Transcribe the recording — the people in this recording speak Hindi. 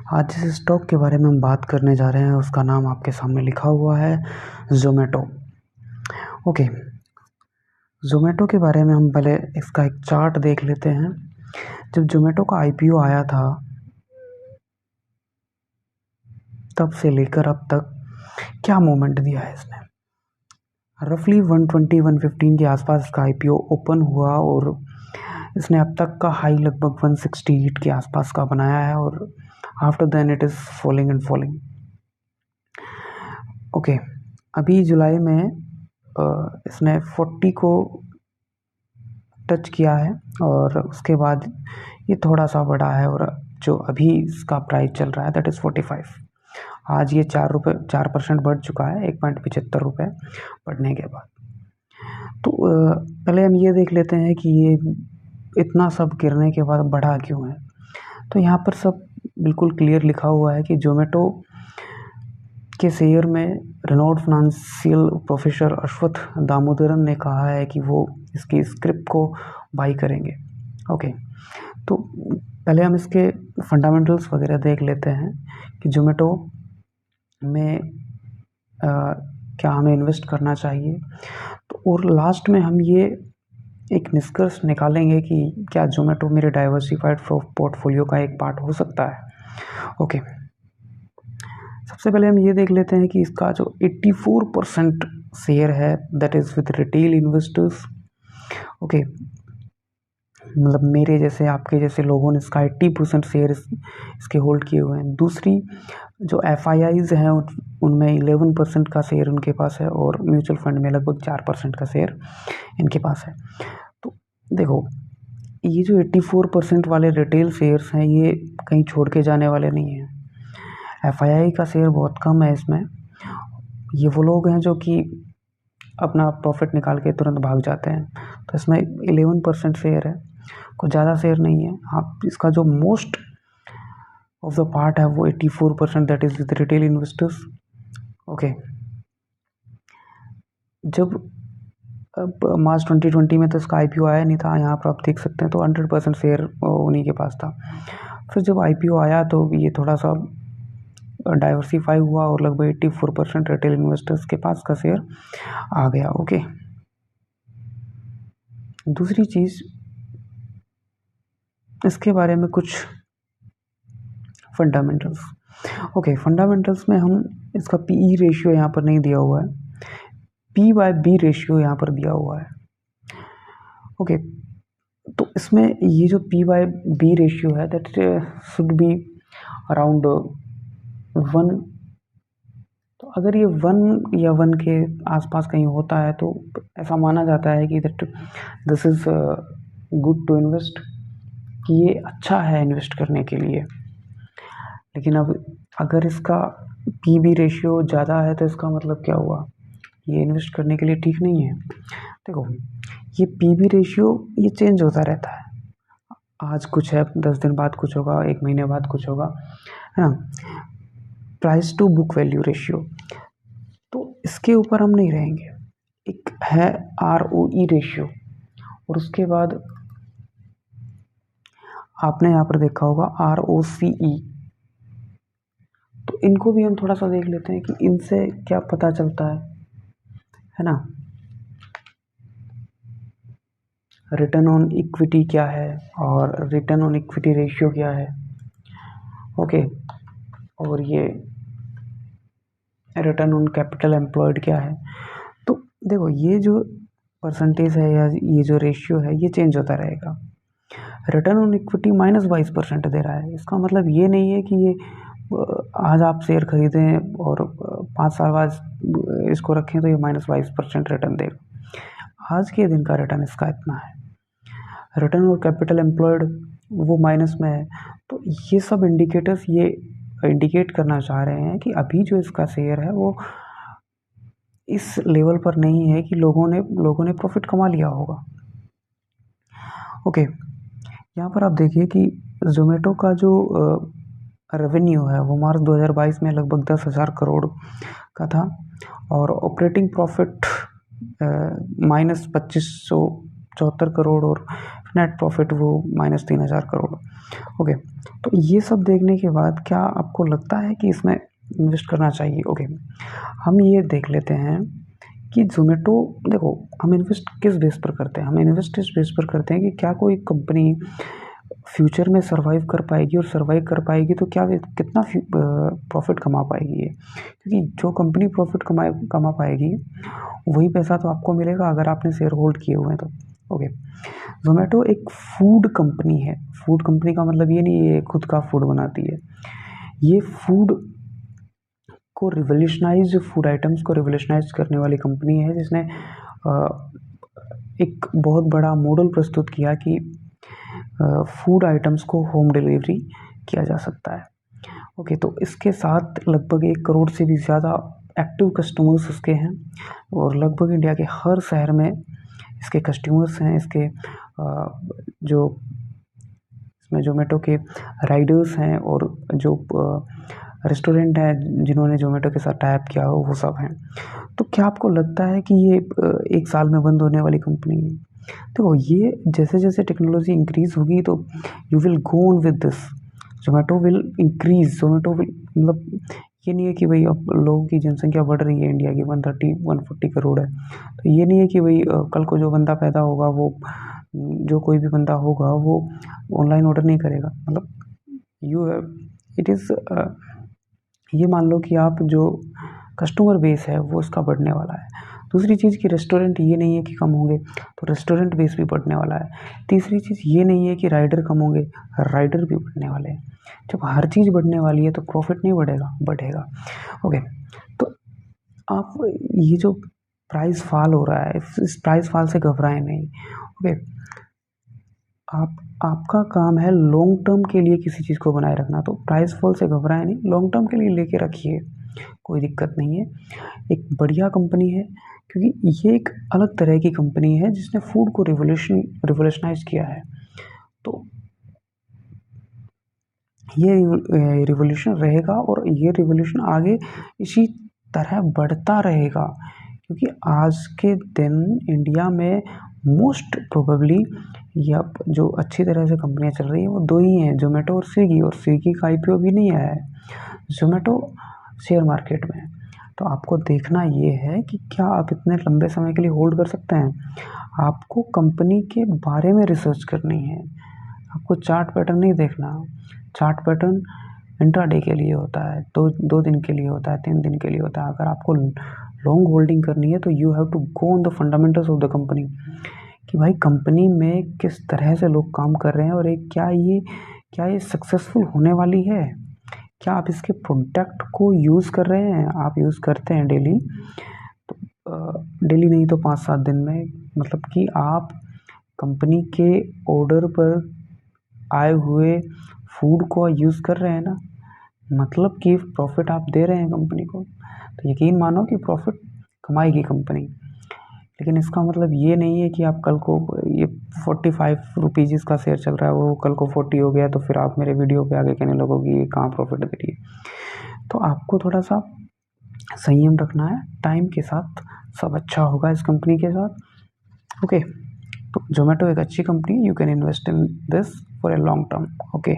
आज जिस स्टॉक के बारे में हम बात करने जा रहे हैं उसका नाम आपके सामने लिखा हुआ है ज़ोमैटो। ओके, ज़ोमैटो के बारे में हम पहले इसका एक चार्ट देख लेते हैं। जब ज़ोमैटो का आईपीओ आया था तब से लेकर अब तक क्या मूवमेंट दिया है इसने। रफली 120-115 के आसपास इसका आईपीओ ओपन हुआ और इसने अब तक का हाई लगभग 168 के आसपास का बनाया है और after then it is falling and falling. Okay, अभी जुलाई में इसने 40 को टच किया है और उसके बाद ये थोड़ा सा बढ़ा है और जो अभी इसका प्राइस चल रहा है दैट इज़ 45। आज ये 4% बढ़ चुका है, 1.75 रुपये बढ़ने के बाद। तो पहले हम ये देख लेते हैं कि ये इतना सब गिरने के बाद बढ़ा क्यों है। तो यहाँ पर सब बिल्कुल क्लियर लिखा हुआ है कि ज़ोमैटो के शेयर में renowned financial professor Aswath Damodaran ने कहा है कि वो इसकी स्क्रिप्ट को बाई करेंगे। ओके, तो पहले हम इसके फंडामेंटल्स वगैरह देख लेते हैं कि ज़ोमैटो में क्या हमें इन्वेस्ट करना चाहिए। तो और लास्ट में हम ये एक निष्कर्ष निकालेंगे कि क्या ज़ोमैटो मेरे डाइवर्सिफाइड पोर्टफोलियो का एक पार्ट हो सकता है। ओके, सबसे पहले हम ये देख लेते हैं कि इसका जो 84% शेयर है that is with retail investors. Okay, मतलब मेरे जैसे आपके जैसे लोगों ने इसका 80% शेयर इसके होल्ड किए हुए हैं। दूसरी जो FIIs हैं उनमें 11% का शेयर उनके पास है और म्यूचुअल फंड में लगभग 4% का शेयर इनके पास है। तो देखो, ये जो 84% वाले रिटेल शेयर्स हैं ये कहीं छोड़ के जाने वाले नहीं हैं। FII का शेयर बहुत कम है इसमें। ये वो लोग हैं जो कि अपना प्रॉफिट निकाल के तुरंत भाग जाते हैं। तो इसमें 11% शेयर है, कुछ ज़्यादा शेयर नहीं है। आप इसका जो मोस्ट ऑफ द पार्ट है वो 84% that is with retail investors. Okay, जब अब मार्च 2020 में तो इसका IPO आया नहीं था, यहाँ पर आप देख सकते हैं। तो 100% शेयर उन्हीं के पास था। फिर जब IPO आया तो ये थोड़ा सा डाइवर्सिफाई हुआ और लगभग 84% रिटेल इन्वेस्टर्स के पास का शेयर आ गया। ओके, दूसरी चीज़ इसके बारे में कुछ फंडामेंटल्स। ओके, फंडामेंटल्स में हम इसका PE रेशियो यहाँ पर नहीं दिया हुआ है, P/B रेशियो यहाँ पर दिया हुआ है। ओके, तो इसमें ये जो P/B रेशियो है दैट शुड बी अराउंड 1। तो अगर ये 1 या 1 के आसपास कहीं होता है तो ऐसा माना जाता है कि that this is good to invest, कि ये अच्छा है इन्वेस्ट करने के लिए। लेकिन अब अगर इसका PB रेशियो ज़्यादा है तो इसका मतलब क्या हुआ, ये इन्वेस्ट करने के लिए ठीक नहीं है। देखो, ये PB रेशियो ये चेंज होता रहता है। आज कुछ है, 10 दिन बाद कुछ होगा, 1 महीने बाद कुछ होगा, है ना। Price to book value ratio, तो इसके ऊपर हम नहीं रहेंगे। एक है ROE रेशियो और उसके बाद आपने यहाँ पर देखा होगा ROCE। तो इनको भी हम थोड़ा सा देख लेते हैं कि इनसे क्या पता चलता है ना। रिटर्न ऑन इक्विटी क्या है और रिटर्न ऑन इक्विटी रेशियो क्या है। ओके, और ये रिटर्न ऑन कैपिटल एम्प्लॉयड क्या है। तो देखो, ये जो परसेंटेज है या ये जो रेशियो है ये चेंज होता रहेगा। रिटर्न ऑन इक्विटी -22% दे रहा है, इसका मतलब ये नहीं है कि ये आज आप शेयर खरीदें और 5 साल बाद इसको रखें तो ये -22% रिटर्न देगा। आज के दिन का रिटर्न इसका इतना है। रिटर्न और कैपिटल एम्प्लॉयड वो माइनस में है। तो ये सब इंडिकेटर्स ये इंडिकेट करना चाह रहे हैं कि अभी जो इसका शेयर है वो इस लेवल पर नहीं है कि लोगों ने प्रॉफिट कमा लिया होगा। ओके, यहाँ पर आप देखिए कि ज़ोमैटो का जो रेवेन्यू है वो मार्च 2022 में लगभग 10,000 करोड़ का था और ऑपरेटिंग प्रॉफिट -2574 करोड़ और नेट प्रॉफिट वो -3,000 करोड़। ओके, तो ये सब देखने के बाद क्या आपको लगता है कि इसमें इन्वेस्ट करना चाहिए? ओके, हम ये देख लेते हैं कि ज़ोमैटो, देखो हम इन्वेस्ट किस बेस पर करते हैं? हम इन्वेस्ट इस बेस पर करते हैं कि क्या कोई कंपनी फ्यूचर में सर्वाइव कर पाएगी, और सर्वाइव कर पाएगी तो क्या कितना प्रॉफिट कमा पाएगी ये, क्योंकि जो कंपनी प्रॉफिट कमा पाएगी वही पैसा तो आपको मिलेगा अगर आपने शेयर होल्ड किए हुए हैं तो। ओके, ज़ोमैटो एक फूड कंपनी है। फूड कंपनी का मतलब ये नहीं है खुद का फूड बनाती है, ये फूड फूड आइटम्स को रिवोल्यूशनाइज करने वाली कंपनी है, जिसने एक बहुत बड़ा मॉडल प्रस्तुत किया कि फूड आइटम्स को होम डिलीवरी किया जा सकता है। ओके, तो इसके साथ लगभग 1 करोड़ से भी ज़्यादा एक्टिव कस्टमर्स उसके हैं, और लगभग इंडिया के हर शहर में इसके कस्टमर्स हैं। इसके जो इसमें ज़ोमैटो के राइडर्स हैं, और जो रेस्टोरेंट हैं जिन्होंने ज़ोमैटो के साथ टाई अप किया हो, वो सब हैं। तो क्या आपको लगता है कि ये 1 साल में बंद होने वाली कंपनी है? देखो, ये जैसे जैसे टेक्नोलॉजी इंक्रीज़ होगी तो you will go on with this. Zomato will increase, Zomato will, मतलब ये नहीं है कि भाई अब लोगों की जनसंख्या बढ़ रही है इंडिया की, 130-140 करोड़ है, तो ये नहीं है कि भाई कल को जो बंदा पैदा होगा वो जो कोई भी बंदा होगा वो ऑनलाइन ऑर्डर नहीं करेगा। मतलब यू हैव इट इज़ ये मान लो कि आप जो कस्टमर बेस है वो उसका बढ़ने वाला है। दूसरी चीज़ कि रेस्टोरेंट ये नहीं है कि कम होंगे, तो रेस्टोरेंट बेस भी बढ़ने वाला है। तीसरी चीज़ ये नहीं है कि राइडर कम होंगे, राइडर भी बढ़ने वाले हैं। जब हर चीज़ बढ़ने वाली है तो प्रॉफिट नहीं बढ़ेगा, बढ़ेगा। ओके, तो आप ये जो प्राइस फॉल हो रहा है, इस प्राइस फॉल से घबराएं नहीं। ओके, आपका काम है लॉन्ग टर्म के लिए किसी चीज़ को बनाए रखना, तो प्राइस फॉल से घबराएं नहीं, लॉन्ग टर्म के लिए लेके रखिए, कोई दिक्कत नहीं है। एक बढ़िया कंपनी है, क्योंकि ये एक अलग तरह की कंपनी है जिसने फूड को रिवोल्यूशनाइज किया है। तो ये रिवोल्यूशन रहेगा, और ये रिवोल्यूशन आगे इसी तरह बढ़ता रहेगा, क्योंकि आज के दिन इंडिया में मोस्ट प्रोबेबली या जो अच्छी तरह से कंपनियां चल रही हैं वो 2 ही हैं, ज़ोमैटो और स्विगी। और स्विगी का IPO भी नहीं आया है, ज़ोमैटो शेयर मार्केट में। तो आपको देखना ये है कि क्या आप इतने लंबे समय के लिए होल्ड कर सकते हैं। आपको कंपनी के बारे में रिसर्च करनी है, आपको चार्ट पैटर्न नहीं देखना। चार्ट पैटर्न इंट्राडे के लिए होता है, 2 दिन के लिए होता है, 3 दिन के लिए होता है। अगर आपको लॉन्ग होल्डिंग करनी है तो you have to go on the fundamentals of the company, कि भाई कंपनी में किस तरह से लोग काम कर रहे हैं, और क्या ये सक्सेसफुल होने वाली है, क्या आप इसके प्रोडक्ट को यूज़ कर रहे हैं, आप यूज़ करते हैं डेली, तो डेली नहीं तो 5-7 दिन में, मतलब कि आप कंपनी के ऑर्डर पर आए हुए फूड को यूज़ कर रहे हैं ना, मतलब कि प्रॉफिट आप दे रहे हैं कंपनी को, तो यकीन मानो कि प्रॉफिट कमाएगी कंपनी। लेकिन इसका मतलब ये नहीं है कि आप कल को ये 45 रुपीज़ जिसका शेयर चल रहा है वो कल को 40 हो गया तो फिर आप मेरे वीडियो पे आगे कहने लगोगे ये कहाँ प्रॉफिट दे रही है। तो आपको थोड़ा सा संयम रखना है, टाइम के साथ सब अच्छा होगा इस कंपनी के साथ। ओके, तो ज़ोमैटो एक अच्छी कंपनी है, you can invest in this for a long term. Okay.